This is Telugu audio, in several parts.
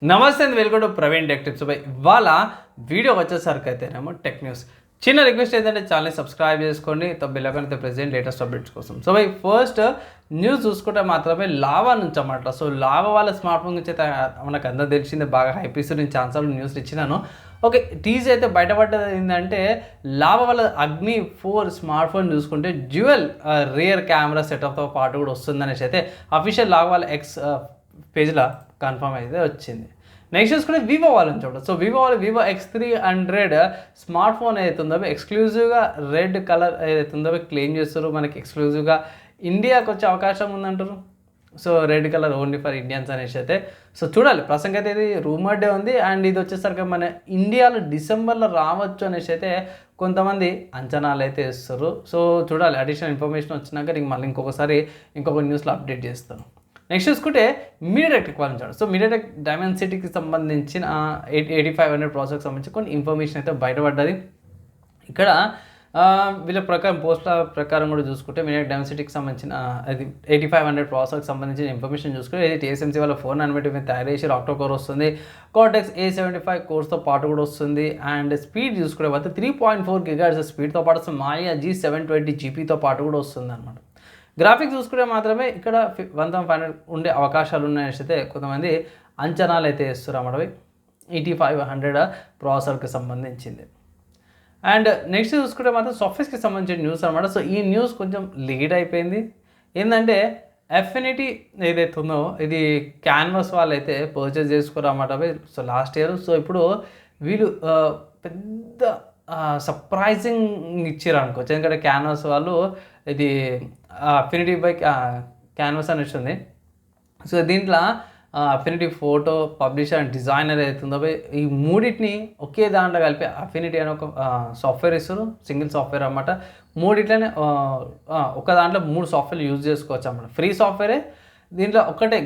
నమస్తే అండి, welcome to Praveen tech tips. ఇవాళ వీడియో వచ్చేసరికి అయితేనేమో టెక్ న్యూస్. చిన్న రిక్వెస్ట్ ఏంటంటే ఛానల్ని సబ్స్క్రైబ్ చేసుకోండి, బెల్ ఐకాన్ అయితే ప్రెస్ చేయండి లేటెస్ట్ అప్డేట్స్ కోసం. సో ఫస్ట్ న్యూస్ చూసుకుంటే మాత్రమే లావా నుంచి అన్నమాట. సో లావా వాళ్ళ స్మార్ట్ ఫోన్ నుంచి అయితే మనకు అందరూ తెలిసిందే, బాగా హైప్ ఇస్తూ నేను ఛాన్సార్లు న్యూస్ ఇచ్చినాను. ఓకే, టీజ్ అయితే బయటపడ్డది ఏంటంటే లావా వాళ్ళ అగ్ని 4 స్మార్ట్ ఫోన్ చూసుకుంటే డ్యూయల్ రియర్ కెమెరా సెటప్తో పాటు కూడా వస్తుందనేసి అయితే అఫీషియల్ లావా వాళ్ళ ఎక్స్ పేజ్లో కన్ఫర్మ్ అయితే వచ్చింది. నెక్స్ట్ చూసుకుంటే వివో వాళ్ళని చూడండి. So Vivo X300 smart phone ఏదైతుందో ఎక్స్క్లూజివ్గా రెడ్ కలర్ ఏదైతుందో క్లెయిమ్ చేస్తారు, మనకి ఎక్స్క్లూజివ్గా ఇండియాకి వచ్చే అవకాశం ఉందంటారు. So red colour only for Indians అనేసి అయితే సో చూడాలి. ప్రసంగం అయితే ఇది రూమర్డే ఉంది, అండ్ ఇది వచ్చేసరికి మన ఇండియాలో డిసెంబర్లో రావచ్చు అనేసి అయితే కొంతమంది అంచనాలు అయితే ఇస్తారు. సో చూడాలి, అడిషనల్ ఇన్ఫర్మేషన్ వచ్చినాక నీకు మళ్ళీ ఇంకొక న్యూస్లో అప్డేట్ చేస్తాను. నెక్స్ట్ చూసుకుంటే మీడియాటెక్ చూడండి. సో మీడియాటెక్ డైమెన్సిటీకి సంబంధించిన 8500 ప్రాసెస్కి సంబంధించి కొన్ని ఇన్ఫర్మేషన్ అయితే బయటపడ్డది. ఇక్కడ వీళ్ళ పోస్టుల ప్రకారం కూడా చూసుకుంటే మీడియాటెక్ డైమెన్సిటీకి సంబంధించిన అది 8500 ప్రాసెస్కి సంబంధించిన ఇన్ఫర్మేషన్ చూసుకుంటే ఇది TSMC వాళ్ళ 4nm తయారు చేసి ఆక్టో కోర్ వస్తుంది, కార్టెక్స్ A75 కోర్స్తో పాటు కూడా వస్తుంది. అండ్ స్పీడ్ చూసుకునే వస్తే 3.4 GHz స్పీడ్తో పాటు మాయా G720 GPతో పాటు కూడా వస్తుంది అనమాట. గ్రాఫిక్స్ చూసుకుంటే మాత్రమే ఇక్కడ 1500 ఉండే అవకాశాలు ఉన్నాయని అయితే కొంతమంది అంచనాలు అయితే వేస్తారు అన్నమాట 8500 ప్రాసెసర్కి సంబంధించింది. అండ్ నెక్స్ట్ చూసుకుంటే మాత్రం సాఫ్ట్వేర్స్కి సంబంధించిన న్యూస్ అనమాట. సో ఈ న్యూస్ కొంచెం లేట్ అయిపోయింది. ఏంటంటే ఎఫినిటీ ఏదైతే ఉందో ఇది క్యాన్వాస్ వాళ్ళు అయితే పర్చేస్ చేసుకోరు అన్నమాట. So last year. సో ఇప్పుడు వీళ్ళు పెద్ద సర్ప్రైజింగ్ ఇచ్చారు అనుకోవచ్చు. ఎందుకంటే క్యాన్వాస్ వాళ్ళు ఇది అఫినిటీ బై క్యాన్వాస్ అని వచ్చింది. సో దీంట్లో affinity photo publisher and designer అవుతుందో ఈ మూడింటిని ఒకే దాంట్లో కలిపి అఫినిటీ అని ఒక సాఫ్ట్వేర్ ఇస్తారు, సింగిల్ సాఫ్ట్వేర్ అన్నమాట. మూడిట్లనే ఒక దాంట్లో 3 సాఫ్ట్వేర్లు యూజ్ చేసుకోవచ్చు అన్నమాట. ఫ్రీ సాఫ్ట్వేరే. దీంట్లో ఒకటే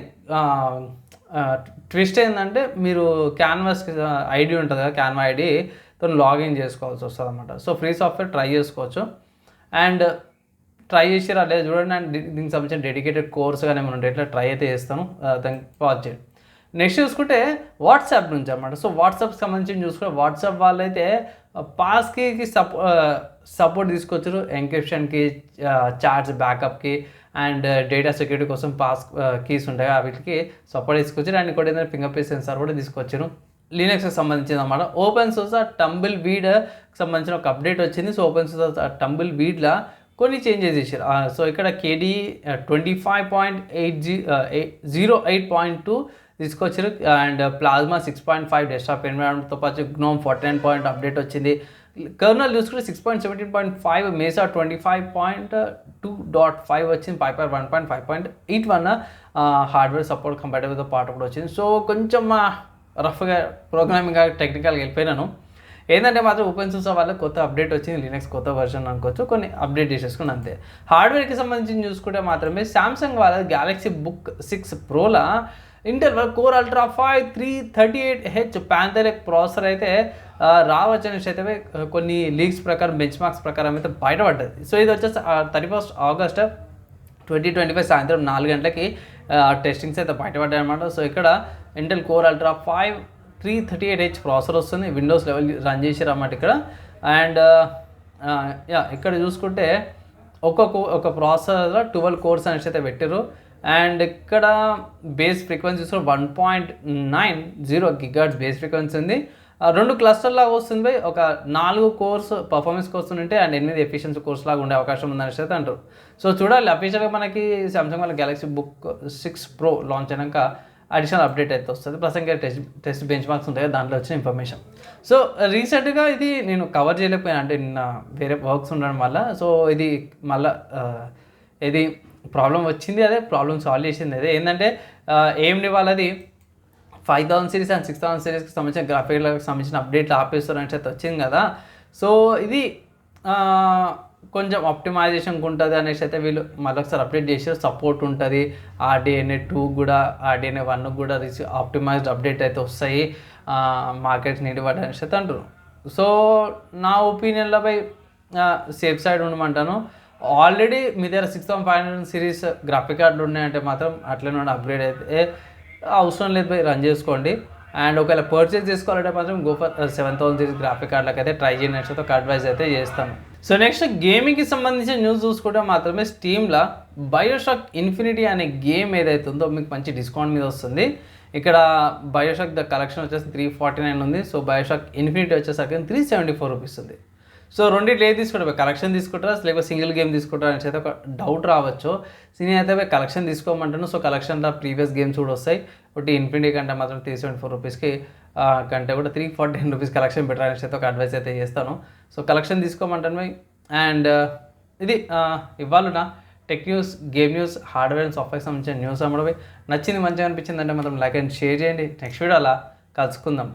ట్విస్ట్ ఏంటంటే మీరు క్యాన్వాస్కి ఐడి ఉంటుంది కదా, క్యాన్వా ఐడితో లాగిన్ చేసుకోవాల్సి వస్తుంది అన్నమాట. సో ఫ్రీ సాఫ్ట్వేర్ ట్రై చేసుకోవచ్చు. అండ్ ట్రై చేసి రాలేదు చూడండి. అండ్ దీనికి సంబంధించిన డెడికేటెడ్ కోర్స్ కానీ ఏమైనా ఉంటే ఎట్లా ట్రై అయితే చేస్తాను, దానికి పాజ్ చేయండి. నెక్స్ట్ చూసుకుంటే వాట్సాప్ నుంచి అన్నమాట. సో వాట్సాప్కి సంబంధించి చూసుకుంటే వాట్సాప్ వాళ్ళైతే పాస్కి సపోర్ట్ తీసుకొచ్చారు, ఎన్క్రిప్షన్కి, చార్ట్స్ బ్యాకప్కి అండ్ డేటా సెక్యూరిటీ కోసం పాస్ కీస్ ఉంటాయి వీటికి సపోర్ట్ తీసుకొచ్చారు. అండ్ ఇంకోటి ఏంటంటే ఫింగర్ ప్రింట్ సెన్సార్ కూడా తీసుకొచ్చారు. లినక్స్కి సంబంధించింది అన్నమాట. ఓపెన్ సోర్స్ టంబుల్ వీడ్కి సంబంధించిన ఒక అప్డేట్ వచ్చింది. సో ఓపెన్ సోర్స్ టంబుల్ వీడ్లో కొన్ని చేంజెస్ చేశారు. సో ఇక్కడ KDE 25.08.2 తీసుకొచ్చారు. అండ్ ప్లాజ్మా 6.5 డెస్క్టాప్ ఎన్విరాన్మెంట్తో పాటు GNOME 49 అప్డేట్ వచ్చింది. కర్నల్ చూసుకుంటే 6.17.5 మెసా 25.2.5 వచ్చింది. పైపర్ 1.5.81 హార్డ్వేర్ సపోర్ట్ కంపాటబుల్తో పాటు కూడా వచ్చింది. సో కొంచెం రఫ్గా ప్రోగ్రామింగ్ టెక్నికల్గా వెళ్ళిపోయినాను. ఏంటంటే మాత్రం ఓపెన్ సోర్స్ వాళ్ళకి కొత్త అప్డేట్ వచ్చింది, లినక్స్ కొత్త వర్షన్ అనుకోవచ్చు, కొన్ని అప్డేట్ చేసేసుకుని అంతే. హార్డ్వేర్కి సంబంధించి చూసుకుంటే మాత్రమే సామ్సంగ్ వాళ్ళ Galaxy Book 6 Proలో Intel Core Ultra 5 338H Panther processor అయితే రావచ్చు అనేసి అయితే కొన్ని లీక్స్ ప్రకారం బెంచ్ మార్క్స్ ప్రకారం అయితే బయటపడ్డది. సో ఇది వచ్చేసి 31 ఆగస్ట్ 2025 సాయంత్రం 4 గంటలకి టెస్టింగ్స్ అయితే బయటపడ్డాయి అనమాట. సో ఇక్కడ Intel Core Ultra 5 338H processor వస్తుంది, విండోస్ లెవెల్ రన్ చేసారు అన్నమాట ఇక్కడ. అండ్ ఇక్కడ చూసుకుంటే ఒక ప్రాసెసర్లో 12 కోర్స్ అనేసి అయితే పెట్టారు. అండ్ ఇక్కడ బేస్ ఫ్రీక్వెన్సీ చూసుకుంటే 1.90 GHz బేస్ ఫ్రీక్వెన్సీ ఉంది. 2 క్లస్టర్ లాగా వస్తుంది, ఒక 4 కోర్స్ పర్ఫార్మెన్స్ కోర్స్ ఉంటే అండ్ 8 ఎఫిషియన్సీ కోర్స్ లాగా ఉండే అవకాశం ఉందనేసి అయితే అంటారు. సో చూడాలి, అఫీషియల్గా మనకి సామ్సంగ్ వాళ్ళ Galaxy Book 6 Pro లాంచ్ అయినాక అడిషనల్ అప్డేట్ అయితే వస్తుంది. ప్రస్తుతంగా టెస్ట్ బెంచ్ మార్క్స్ ఉంటాయి, దాంట్లో వచ్చిన ఇన్ఫర్మేషన్. సో రీసెంట్గా ఇది నేను కవర్ చేయలేకపోయాను, అంటే నిన్న వేరే వర్క్స్ ఉండడం వల్ల. సో ఇది మళ్ళీ ఇది ప్రాబ్లం వచ్చింది, అదే ప్రాబ్లం సాల్వ్ చేసింది. అదే ఏంటంటే AMD వాళ్ళది 5000 సిరీస్ అండ్ 6000 సిరీస్కి సంబంధించిన గ్రాఫిక్లకు సంబంధించిన అప్డేట్లు ఆపేస్తారు అనేసి అయితే వచ్చింది కదా. సో ఇది కొంచెం ఆప్టిమైజేషన్కి ఉంటుంది అనేసి అయితే వీళ్ళు మళ్ళొకసారి అప్డేట్ చేసారు. సపోర్ట్ ఉంటుంది RDNA 2 కూడా, RDNA 1 కూడా ఆప్టిమైజ్డ్ అప్డేట్ అయితే వస్తాయి, మార్కెట్స్ నీటి పడ్డ అనేసి అయితే అంటారు. సో నా ఒపీనియన్లో సేఫ్ సైడ్ ఉండమంటాను. ఆల్రెడీ మీ దగ్గర 6500 సిరీస్ గ్రాఫిక్ కార్డులు ఉన్నాయంటే మాత్రం అట్లనే అప్గ్రేడ్ అయితే అవసరం లేదు, రన్ చేసుకోండి. అండ్ ఒకవేళ పర్చేస్ చేసుకోవాలంటే మాత్రం గో ఫర్ 7000 సిరీస్ గ్రాఫిక్ కార్డులకు అయితే ట్రై చేయండి అయితే ఒక అడ్వైజ్ అయితే చేస్తాను. సో నెక్స్ట్ గేమింగ్కి సంబంధించిన న్యూస్ చూసుకుంటే మాత్రమే స్టీమ్లో బయోషాక్ ఇన్ఫినిటీ అనే గేమ్ ఏదైతే ఉందో మీకు మంచి డిస్కౌంట్ మీద వస్తుంది. ఇక్కడ బయోషాక్ ద కలెక్షన్ వచ్చేసి 349 ఉంది. సో బయోషాక్ ఇన్ఫినిటీ వచ్చేసరికి 374 రూపీస్ ఉంది. సో రెండిట్లో ఏది తీసుకుంటారు, కలెక్షన్ తీసుకుంటారా లేకపోతే సింగిల్ గేమ్ తీసుకుంటారా అనేసి అయితే ఒక డౌట్ రావచ్చు. నేను అయితే కలెక్షన్ తీసుకోమంటాను. సో కలెక్షన్లో ప్రీవియస్ గేమ్స్ కూడా వస్తాయి. ఒకటి ఇన్ఫినిటీ కంటే మాత్రం 374 రూపీస్కి కంటే కూడా 349 రూపీస్ కలెక్షన్ బెటర్ అనేసి అయితే ఒక అడ్వైస్ అయితే చేస్తాను. సో కలెక్షన్ తీసుకోమంటాను బై. అండ్ ఇది ఇవాళ నా tech news, game news, hardware and software సంబంధించిన న్యూస్ అమ్మడం నచ్చింది, మంచిగా అనిపించింది అంటే మాత్రం లైక్ అండ్ షేర్ చేయండి. నెక్స్ట్ వీడియో అలా కలుసుకుందాం.